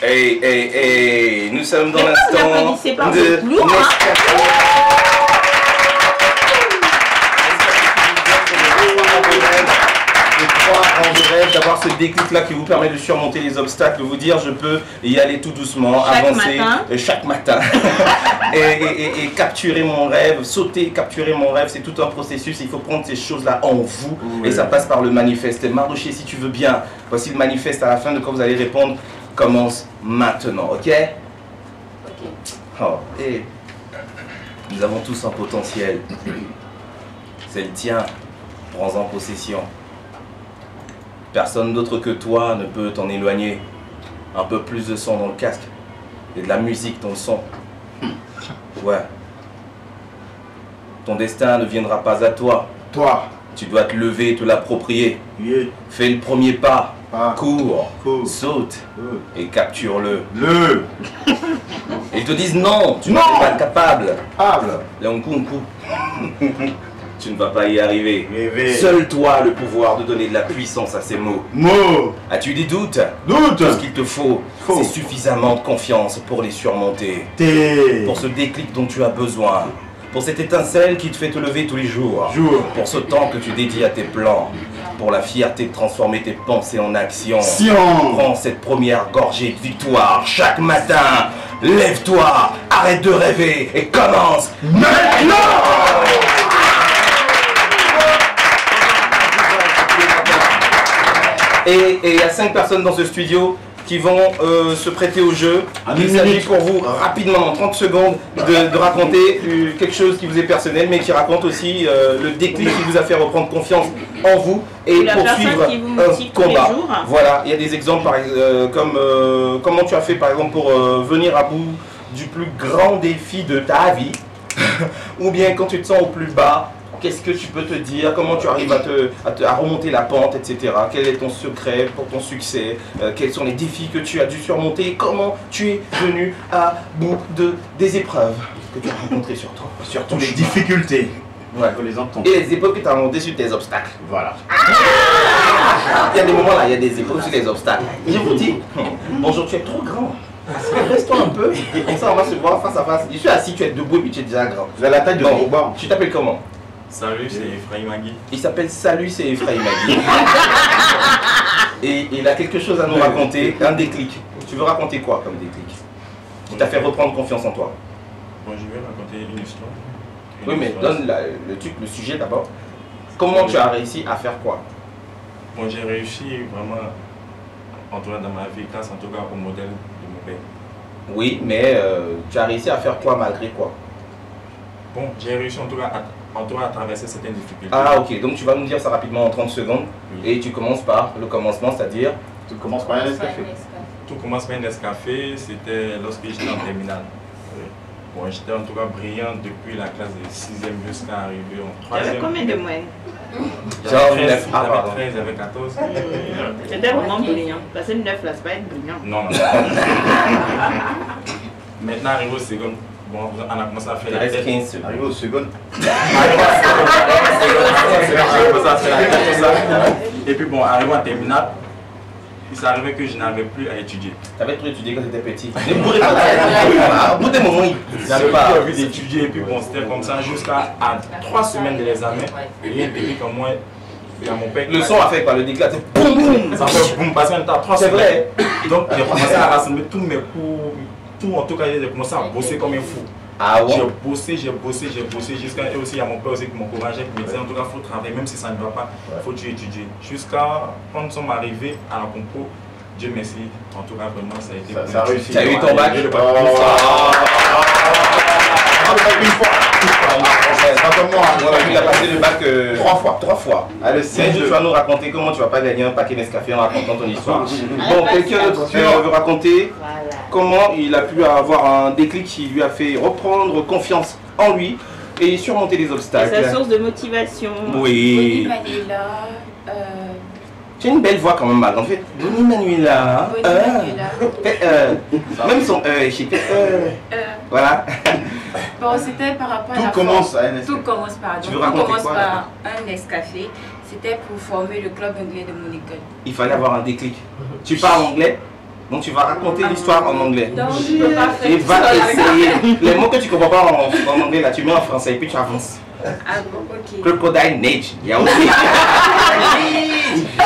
Hey, nous sommes dans l'instant de lourd, d'avoir ce déclic là qui vous permet de surmonter les obstacles, de vous dire je peux y aller tout doucement, avancer chaque matin et capturer mon rêve, capturer mon rêve, c'est tout un processus, il faut prendre ces choses là en vous et ça passe par le manifeste. Mardoché, si tu veux bien, voici le manifeste à la fin de quand vous allez répondre, commence maintenant, ok? Oh, et nous avons tous un potentiel, c'est le tien, prends-en possession. Personne d'autre que toi ne peut t'en éloigner. Un peu plus de son dans le casque. Et de la musique dans le son. Ouais. Ton destin ne viendra pas à toi. Tu dois te lever et te l'approprier. Fais le premier pas. Cours. Saute. Et capture-le. Et ils te disent non, tu n'es pas capable. L'enkunku. Tu ne vas pas y arriver. Seul toi a le pouvoir de donner de la puissance à ces mots. As-tu des doutes? Tout ce qu'il te faut, c'est suffisamment de confiance pour les surmonter. Pour ce déclic dont tu as besoin. Pour cette étincelle qui te fait te lever tous les jours. Pour ce temps que tu dédies à tes plans. Pour la fierté de transformer tes pensées en action. Prends cette première gorgée de victoire chaque matin. Lève-toi, arrête de rêver et commence maintenant! Et il y a 5 personnes dans ce studio qui vont se prêter au jeu. Il s'agit pour vous, rapidement, en 30 secondes, de raconter quelque chose qui vous est personnel, mais qui raconte aussi le déclic qui vous a fait reprendre confiance en vous et poursuivre un combat. Voilà, il y a des exemples comme comment tu as fait par exemple pour venir à bout du plus grand défi de ta vie, ou bien quand tu te sens au plus bas. Qu'est-ce que tu peux te dire? Comment tu arrives à remonter la pente, etc. Quel est ton secret pour ton succès? Quels sont les défis que tu as dû surmonter? Comment tu es venu à bout des épreuves que tu as rencontrées sur toi? Surtout les difficultés. Et les épreuves que tu as rencontrées sur tes obstacles. Voilà. Il y a des moments là, il y a des épreuves sur les obstacles. Je vous dis, bonjour, tu es trop grand. Reste-toi un peu, comme ça on va se voir face à face. Je suis assis, tu es debout et puis tu es déjà grand. Tu as la taille de Robin. Tu t'appelles comment? Salut, c'est Ephraim Magui. Il s'appelle Salut, c'est Ephraim Magui. Et il a quelque chose à nous raconter, un déclic. Tu veux raconter quoi comme déclic qui t'a fait reprendre confiance en toi? Bon, je vais raconter une histoire. Oui, mais donne le sujet d'abord. Comment tu as réussi à faire quoi? Bon, j'ai réussi vraiment, en tout cas dans ma vie, grâce en tout cas au modèle de mon père. Oui, mais tu as réussi à faire quoi malgré quoi? Bon, j'ai réussi en tout cas à traverser certaines difficultés. Ah ok, donc tu vas nous dire ça rapidement en 30 secondes. Et tu commences par le commencement, c'est-à-dire? Tu commences par un Nescafé. Tout commence par un Nescafé, c'était lorsque j'étais en terminale. Bon, j'étais en tout cas brillant depuis la classe de 6e jusqu'à arriver en 3e. Tu avais combien de moyenne? J'avais 13, j'avais 14. C'était vraiment brillant. Passer le 9 là, c'est pas être brillant. Non. Maintenant, arrivé au second, bon, on a commencé à faire la tête. Arrivé au second. Et puis bon, arrivé en terminale, il s'est arrivé que je n'arrivais plus à étudier. Tu avais trop étudié quand tu étais petit. Au bout des moments, il n'avait pas envie d'étudier. Et puis bon, c'était comme ça jusqu'à 3 semaines de l'examen. Il y a un déclic en moi. Il y a mon père. Le son a fait par le déclic, c'est boum boum. Ça fait boum, passer un temps 3 semaines. C'est vrai. Donc j'ai commencé à rassembler tous mes cours. Tout en tout cas, j'ai commencé à bosser comme un fou. Ah ouais? J'ai bossé jusqu'à... Et aussi, il y a mon père aussi qui m'encourageait, qui me disait en tout cas, il faut travailler, même si ça ne va pas, il faut étudier. Jusqu'à quand nous sommes arrivés à la concours, Dieu merci, en tout cas, vraiment, ça a été... Ça a réussi. Tu as eu ton bac? Une fois. Pas comme moi. Il a passé le bac 3 fois. Allez, c'est juste, tu vas nous raconter comment tu vas pas gagner un paquet Nescafé en racontant ton histoire. Bon, quelqu'un d'autre veut raconter comment il a pu avoir un déclic qui lui a fait reprendre confiance en lui et surmonter les obstacles. C'est sa source de motivation. Oui. Tu as une belle voix quand même, Marc. En fait, Bonnie Manuela. Même son j'étais voilà. Bon, c'était par rapport à la Tout commence par Tu veux raconter quoi, un Nescafé. C'était pour former le club anglais de mon école. Il fallait avoir un déclic. Tu parles anglais? Donc tu vas raconter l'histoire en anglais. Non, je ne peux pas faire Et tout va ça. essayer. Les mots que tu comprends pas en anglais, là, tu mets en français et puis tu avances. Ah bon, ok. Crocodile Nage. Yao Nage.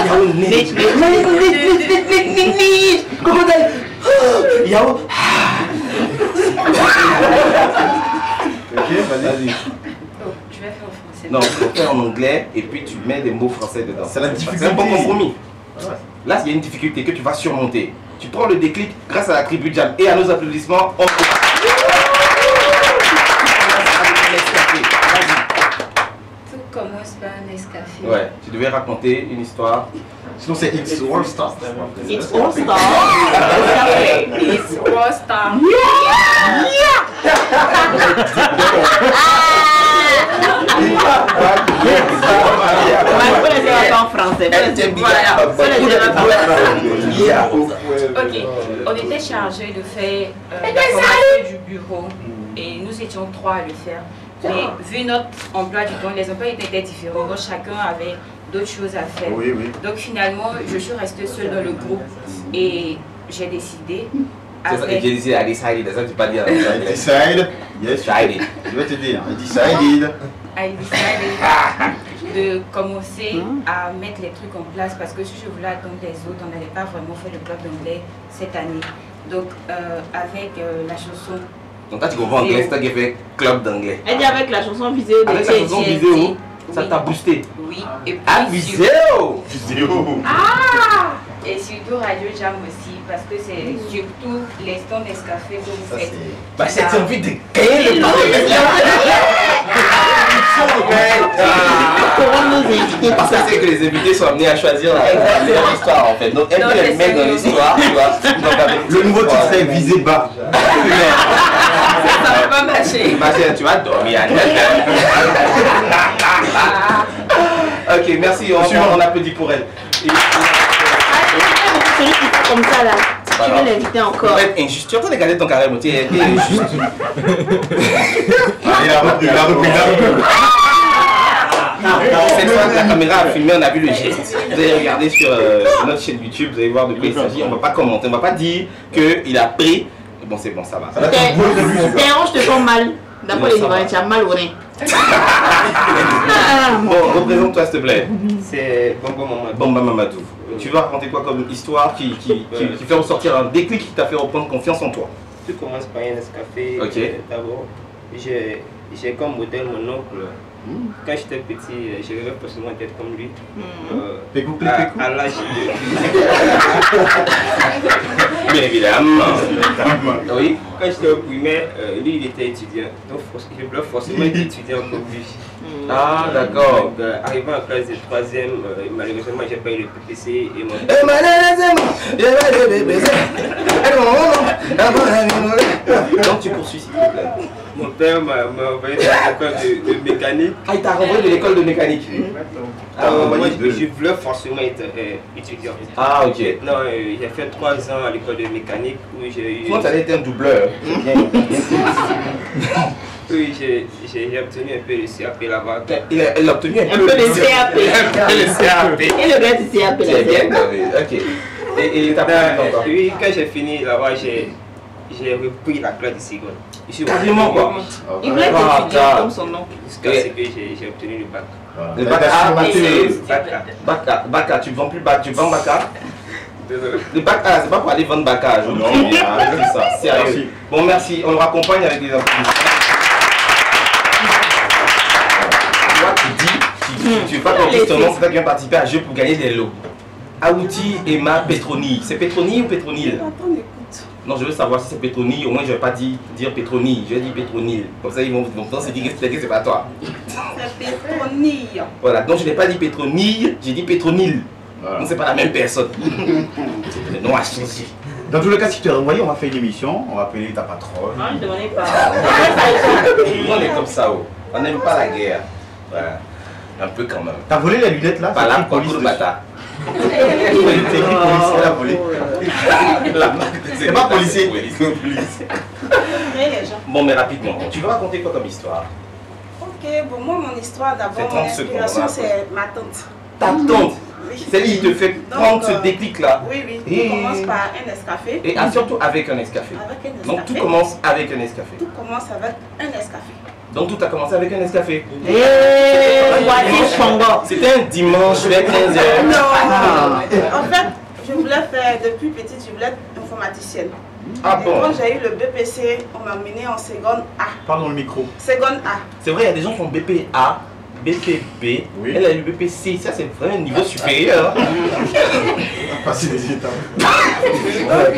Yao Nage. Crocodile. Yao. Ok, vas-y. Oh, je vais faire en français. Non, tu fais en anglais et puis tu mets des mots français dedans. C'est la C'est difficulté. un bon compromis. Là, il y a une difficulté que tu vas surmonter. Tu prends le déclic grâce à la tribu Jam et à nos applaudissements. On Tout commence par un Nescafé. Ouais, tu devais raconter une histoire. Sinon, c'est It's All Star. It's all star. It's Rostar. Il faut les dire en français. Ok, on était chargé de faire la formation du bureau et nous étions 3 à le faire. Mais vu notre emploi du temps, les emplois étaient différents, donc chacun avait d'autres choses à faire. Oui, oui. Donc finalement, je suis restée seule dans le groupe et j'ai décidé. C'est ça que j'ai dit, I decided, c'est ça que tu pas dire. I decide. Yes, Decided. je vais te dire. I decided. I decided de commencer à mettre les trucs en place parce que si je voulais attendre les autres, on n'allait pas vraiment faire le club d'anglais cette année. Donc avec la chanson. Donc toi tu comprends anglais, c'est toi qui fait club d'anglais. Elle dit avec la chanson vidéo de Avec la chanson TNT. vidéo, ça Oui. t'a boosté. Oui, et puis Ah, vidéo! Vidéo. et surtout Radio Jam aussi parce que c'est surtout l'instant Nescafé que vous faites. Bah c'est envie de gagner le Parce que c'est que les invités sont amenés à choisir leur histoire en fait. Donc elle Non, peut les mais mettre dans c'est l'histoire, tu vois. Donc, avec Le nouveau titre c'est Visé bas. Ça va pas marcher. Bah, tu vas dormir. Ok, merci, on applaudit pour elle. Et- Celui qui fait comme ça là, pas tu grave. veux l'inviter On encore. va être injuste. Tu es en train de garder ton carême, tu es injuste. Il a repris, il a repris. Cette fois que la caméra a filmé, on a vu le geste. Vous allez regarder sur notre chaîne YouTube, vous allez voir de quoi il s'agit. On ne va pas commenter, on ne va pas dire qu'il a pris. Bon, c'est bon, ça va. Théon, je te sens mal. D'après les Ivoiriens, tu as mal au rein. Bon, représente-toi s'il te plaît. C'est Bongo Mamadou. Bomba Mamadou. Tu vas raconter quoi comme histoire qui fait ressortir un déclic qui t'a fait reprendre confiance en toi? Tout commence par un Nescafé. Ok. D'abord, j'ai comme modèle mon oncle. Quand j'étais petit, je rêvais forcément d'être comme lui. Pécou, pécou. À l'âge Bien évidemment. Oui. Quand j'étais au primaire, lui il était étudiant. Donc je voulais forcément être étudiant comme lui. Ah, d'accord. Donc, arrivé en classe de 3e, malheureusement j'ai pas eu le PPC et mon Donc tu poursuis s'il te plaît. Mon père m'a envoyé dans l'école de mécanique. Ah, il t'a renvoyé de l'école de mécanique. Ah, Moi, je voulais forcément être étudiant. Ah, ok. Non, j'ai fait 3 ans à l'école de mécanique où j'ai eu. Comment tu allais être un doubleur? Oui, j'ai obtenu un peu de CAP là-bas. Il a obtenu un Un peu de CAP. Le CAP. Et le gars du CAP là. C'est bien, ok. Et t'as pas encore? Oui, quand j'ai fini là-bas, j'ai repris la classe de seconde. Carrément quoi. Il voulait être Ah, étudiant ah. comme son nom. Jusqu'à ce que j'ai obtenu le bac. Le bac A, Bac A. bac A, tu vends plus bac, tu vends bac A. Désolé. Le bac A, c'est pas pour aller vendre bac A, je non, c'est ça, sérieux. Merci. Bon, merci, on le raccompagne avec des applaudissements. Toi, tu vas conquérir ton nom, c'est toi qui viens participer à un jeu pour gagner des lots. Aouti Emma Petronille. C'est Petronille ou Petronille? Non, je veux savoir si c'est Petronille, au moins je vais pas dire Petronille, je vais dire Petronille. Comme ça, ils vont se dire que c'est pas toi. C'est Petronille. Voilà, donc je n'ai pas dit Petronille, j'ai dit Petronille. Voilà. Donc c'est pas la même personne. Le nom a changé. Dans tous les cas, si tu es renvoyé, on va faire une émission, on va appeler ta patronne. Non, je ne demandais pas. On est comme ça, oh. On n'aime pas la guerre. Voilà. Un peu quand même. T'as volé la lunette là? Pas là, c'est pour police le dessus. bâtard. C'est écrit policier, elle a volé. C'est pas policier. Bon, mais rapidement, tu vas raconter quoi comme histoire? Ok, bon, moi, mon histoire, C'est d'abord, 30 mon secondes, inspiration, hein. c'est ma tante. Ta tante. Celle qui te fait prendre ce déclic-là. Oui, oui. Tout commence par un Nescafé. Et surtout avec un Nescafé. Avec un Nescafé. Donc tout commence avec un Nescafé. Tout commence avec un Nescafé. Donc tout a commencé avec un Nescafé. C'était un dimanche vers 15h. Non. En fait, je voulais faire, depuis petite, je voulais être informaticienne. Ah bon? Quand j'ai eu le BPC, on m'a mené en seconde A. Pardon le micro. Seconde A. C'est vrai, il y a des gens qui font BPA, BPB, oui. Elle a eu BPC, ça c'est vraiment un niveau supérieur. Passer des étapes. Donc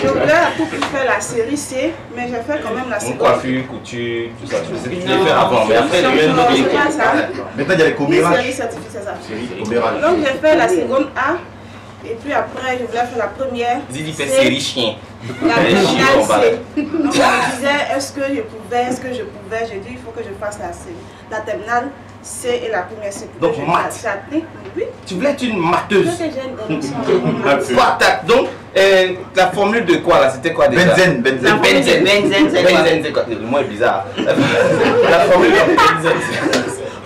je voulais à tout prix faire la série C, mais j'ai fait quand même la seconde. Coiffure, couture, tout ça, c'est ce que tu voulais faire avant, mais après non, c'est pas ça. Maintenant il y a les commérages. Série certifiée, c'est ça. Commérages. Donc j'ai fait la seconde A, et puis après je voulais faire la première. Zidi fait série chien. La terminale C. Donc on me disait est-ce que je pouvais, j'ai dit il faut que je fasse la terminale C et la première C. Donc maths. Oui. Tu voulais être une matheuse. Donc la formule de quoi là, c'était quoi déjà? Benzen, c'est quoi? Le mot est bizarre. La formule de benzen.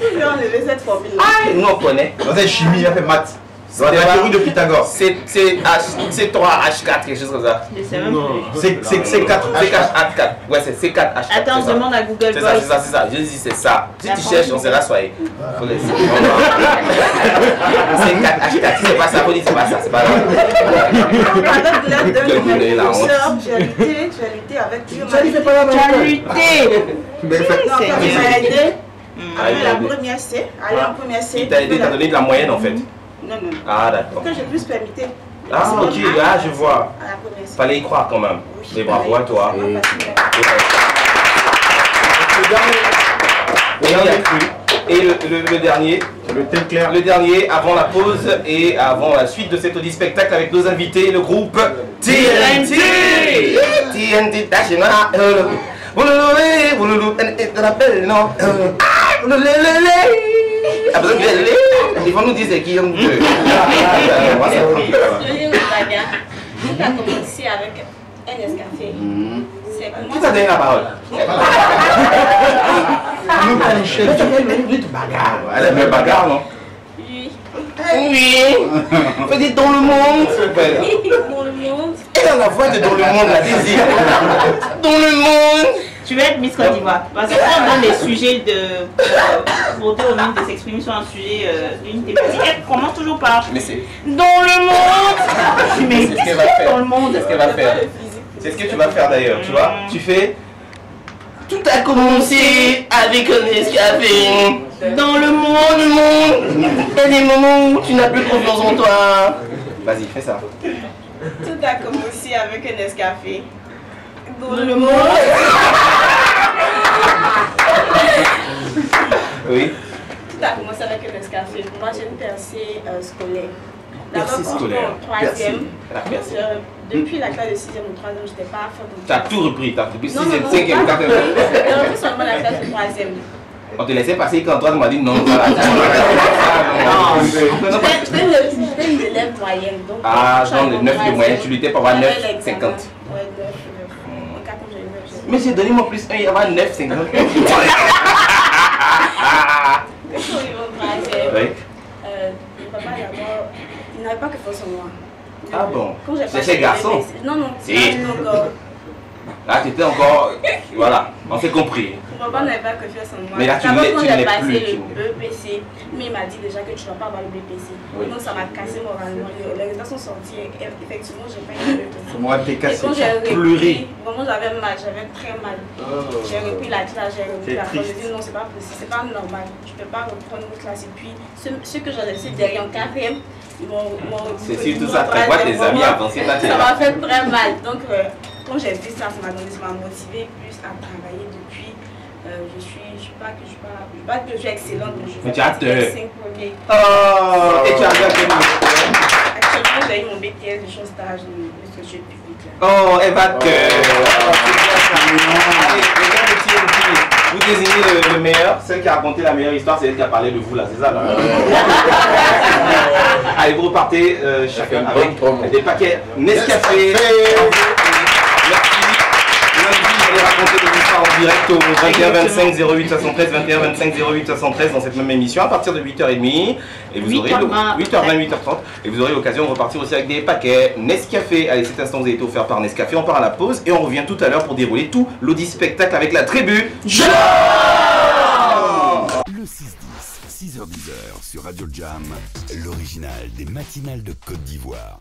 Je vais enlever cette formule là. Ah, nous on connaît. Dans une chimie, il a fait maths. C'est la théorie de Pythagore. C'est 3H4, quelque chose comme ça. C'est 4. C4H4. Ouais, c'est C4H4. Attends, je demande à Google C'est Voice. ça, c'est ça. Je dis c'est ça. Si tu cherches, on sera soyez. Faut laisser. C4H4. C'est pas ça, faut dire c'est pas ça. C'est pas grave. Avec l'aide d'un de mes professeurs, j'ai lutté avec lui. Tu as lutté. Non, quand il m'a aidé. Avec la première C, aller en première C. Il t'a aidé, t'as donné de la moyenne en fait. Non. Ah d'accord. Pour que je puisse permuter. Ah ok, là je vois. À la première C. Fallait y croire quand même. Mais bravo à toi. Et le dernier. Le thème clair. Le dernier avant la pause et avant la suite de cet Audi spectacle avec nos invités, le groupe TNT. TNT National. Ils vont nous dire c'est qui on veut. On a commencé avec un Nescafé. Qui t'a donné la parole? Elle aime le bagarre, non? Oui. Oui. Peut-être dans le monde. Dans le monde. Et dans la voix de dans le monde, la désir. Dans le monde. Tu vas être Miss Côte d'Ivoire. Parce que quand on donne les sujets pour deux minutes de s'exprimer sur un sujet d'une thématique, elle commence toujours par Mais c'est dans le monde. Mais ce qu'elle va faire. Dans le monde. C'est ce qu'elle va faire. C'est ce que tu vas faire d'ailleurs, tu vois. Tu fais. Tout a commencé avec un Nescafé. Dans le monde, il y a des moments où tu n'as plus confiance en toi. Vas-y, fais ça. Tout a commencé avec un Nescafé. Dans le monde. Oui. Tout a commencé avec un Nescafé. Moi, j'ai une percée scolaire. Percée scolaire. En troisième. Percée. Depuis la classe de 6e ou 3e, je n'étais pas à faire mon Tu as tout repris, tu as repris 6e, 5e, 4e. J'ai repris seulement la classe de 3e. On te laissait passer quand toi tu m'as dit non, voilà. J'étais une élève moyenne. Donc, ah, genre le 9 de moyenne, tu luttais pour avoir 9,50. Ouais, 9. En 4 ans, j'ai eu 9. Mais j'ai donné moi plus 1, il y avait 9,50. Au niveau de 3e, Oui. le papa d'abord, il n'avait pas que faire sur moi. Ah bon? C'est chez garçon? Non, non, si. encore. Là, tu étais encore. Voilà, on s'est compris. Mon papa n'avait pas que faire sans moi. Mais là, tu d'abord, ne quand l'es j'ai passé plus. le BPC, mais il m'a dit déjà que tu ne vas pas avoir le BPC. Oui. Donc, ça m'a cassé moralement. Les résultats sont sortis et effectivement, j'ai pas eu le BPC. Moi, t'es Et cassé. quand j'ai Pleurer. repris, vraiment, j'avais mal, j'avais très mal. J'ai repris la classe, j'ai repris la classe. J'ai dit non, c'est pas possible, c'est pas normal. Je peux pas reprendre une classe. Et puis, ceux que j'en ai laissé derrière en 4e, ils m'ont. C'est surtout ça, tu vois tes amis avancer, toi, ça m'a fait très mal. Donc, quand j'ai vu ça, ça m'a motivé plus à travailler depuis. Je suis pas que je suis excellente, mais je fais partie des 5 premiers. Oh, et tu as fait Actuellement, j'ai eu mon BTS de stage de structure publique. Oh, Eva Cœur. Allez, les gars de TNT, vous désignez le meilleur, celle qui a raconté la meilleure histoire, c'est elle qui a parlé de vous là, c'est ça là. Allez, vous repartez chacun avec des paquets Nescafé. Merci. Lundi, vous allez raconter des histoires en direct au 21 25 08 73, 21 25 08 73 dans cette même émission à partir de 8h30. Et vous aurez 8h20, 8h30. Et vous aurez l'occasion de repartir aussi avec des paquets Nescafé. Allez, cet instant vous avez été offert par Nescafé. On part à la pause et on revient tout à l'heure pour dérouler tout l'audi spectacle avec la tribu. Le 6-10, 6h-10h sur Radio Jam, l'original des matinales de Côte d'Ivoire.